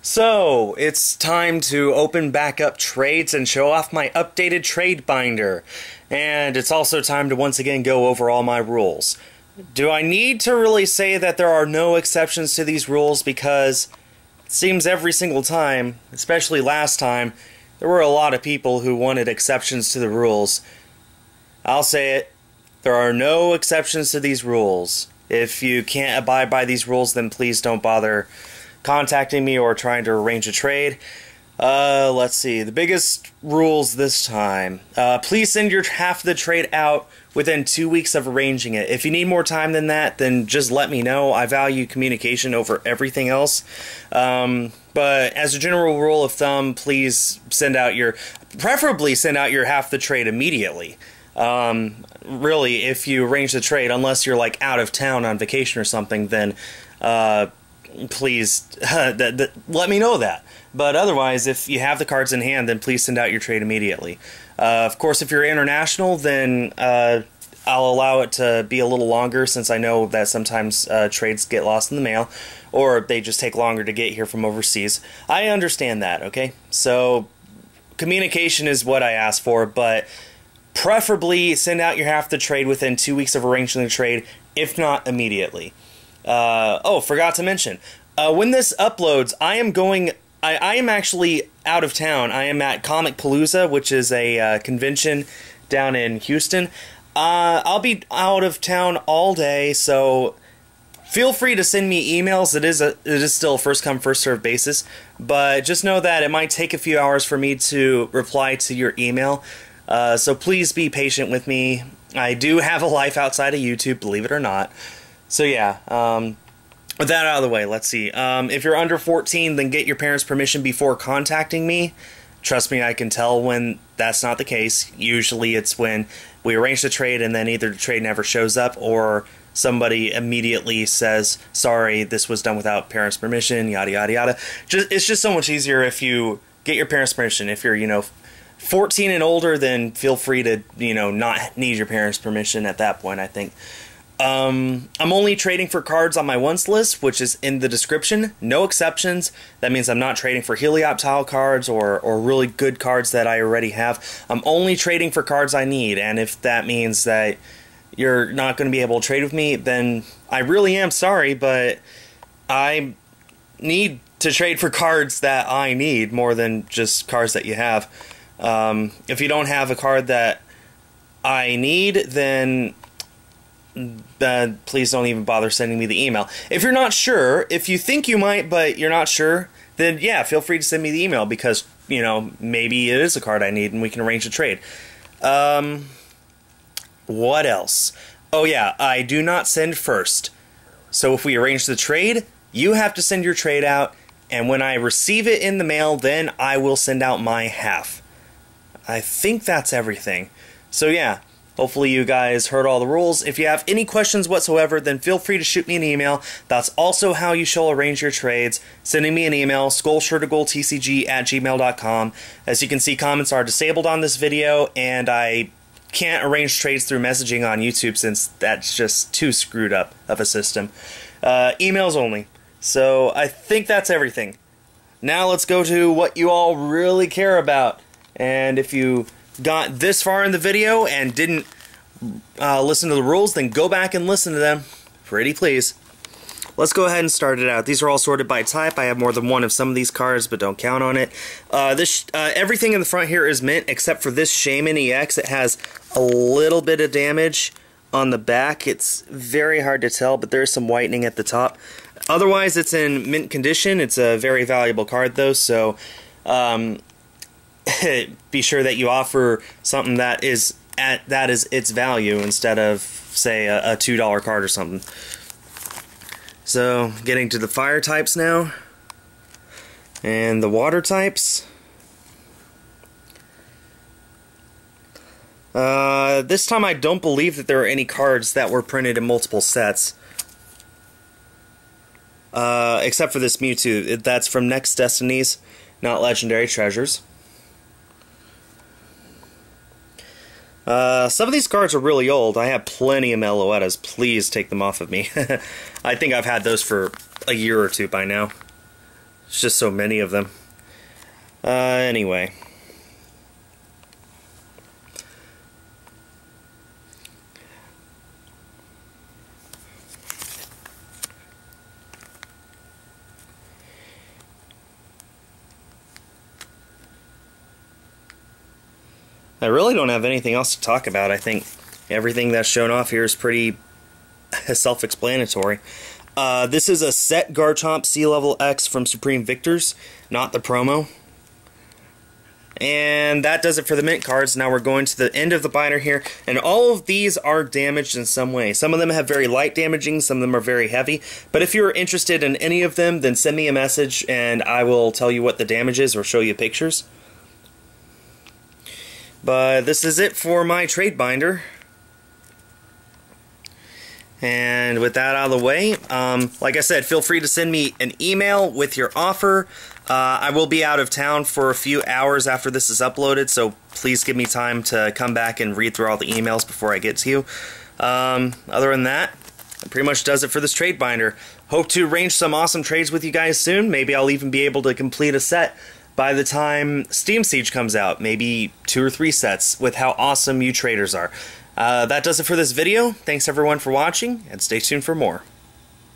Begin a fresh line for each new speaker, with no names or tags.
So, it's time to open back up trades and show off my updated trade binder. And it's also time to once again go over all my rules. Do I need to really say that there are no exceptions to these rules? Because it seems every single time, especially last time, there were a lot of people who wanted exceptions to the rules. I'll say it, there are no exceptions to these rules. If you can't abide by these rules, then please don't bother contacting me or trying to arrange a trade. Let's see, the biggest rules this time. Please send your half of the trade out within 2 weeks of arranging it. If you need more time than that, then just let me know. I value communication over everything else. But as a general rule of thumb, please preferably send out your half the trade immediately. Really, if you arrange the trade, unless you're like out of town on vacation or something, then please let me know that. But otherwise, if you have the cards in hand, then please send out your trade immediately. Of course, if you're international, then I'll allow it to be a little longer, since I know that sometimes trades get lost in the mail, or they just take longer to get here from overseas. I understand that, okay? So communication is what I ask for, but preferably send out your half the trade within 2 weeks of arranging the trade, if not immediately. Oh, forgot to mention, when this uploads, I am actually out of town. I am at Comic Palooza, which is a convention down in Houston. I'll be out of town all day, so feel free to send me emails. It is still a first come first served basis, but just know that it might take a few hours for me to reply to your email. So please be patient with me. I do have a life outside of YouTube, believe it or not. So yeah, with that out of the way, let's see. If you're under 14, then get your parents' permission before contacting me. Trust me, I can tell when that's not the case. Usually it's when we arrange the trade and then either the trade never shows up or somebody immediately says, sorry, this was done without parents' permission, yada yada yada. It's just so much easier if you get your parents' permission. If you're, 14 and older, then feel free to, not need your parents' permission at that point, I think. I'm only trading for cards on my wants list, which is in the description. No exceptions. That means I'm not trading for Helioptile cards or really good cards that I already have. I'm only trading for cards I need, and if that means that you're not going to be able to trade with me, then I really am sorry, but I need to trade for cards that I need more than just cards that you have. If you don't have a card that I need, then please don't even bother sending me the email. If you're not sure, if you think you might but you're not sure, then yeah, feel free to send me the email, because maybe it is a card I need and we can arrange a trade. What else? Oh yeah, I do not send first. So if we arrange the trade, you have to send your trade out, and when I receive it in the mail, then I will send out my half. I think that's everything. So yeah, hopefully you guys heard all the rules. If you have any questions whatsoever, then feel free to shoot me an email. That's also how you shall arrange your trades. Sending me an email, skullshirtogoltcg@gmail.com. As you can see, comments are disabled on this video, and I can't arrange trades through messaging on YouTube since that's just too screwed up of a system. Emails only. So I think that's everything. Now let's go to what you all really care about. And if you got this far in the video and didn't listen to the rules, then go back and listen to them. Pretty please. Let's go ahead and start it out. These are all sorted by type. I have more than one of some of these cards, but don't count on it. Everything in the front here is mint, except for this Shaman EX. It has a little bit of damage on the back. It's very hard to tell, but there's some whitening at the top. Otherwise, it's in mint condition. It's a very valuable card, though, so be sure that you offer something that is its value instead of, say, a $2 card or something. So, getting to the fire types now, and the water types. This time I don't believe that there are any cards that were printed in multiple sets. Except for this Mewtwo. That's from Next Destinies, not Legendary Treasures. Some of these cards are really old. I have plenty of Meloettas. Please take them off of me. I think I've had those for a year or two by now. It's just so many of them. Anyway. I really don't have anything else to talk about. I think everything that's shown off here is pretty self-explanatory. This is a set Garchomp Sea-Level X from Supreme Victors, not the promo. And that does it for the mint cards. Now we're going to the end of the binder here, and all of these are damaged in some way. Some of them have very light damaging, some of them are very heavy. But if you're interested in any of them, then send me a message and I will tell you what the damage is or show you pictures. But this is it for my trade binder. And with that out of the way, like I said, feel free to send me an email with your offer. I will be out of town for a few hours after this is uploaded, so please give me time to come back and read through all the emails before I get to you. Other than that, that pretty much does it for this trade binder. Hope to arrange some awesome trades with you guys soon. Maybe I'll even be able to complete a set by the time Steam Siege comes out. Maybe 2 or 3 sets with how awesome you traders are. That does it for this video. Thanks everyone for watching, and stay tuned for more.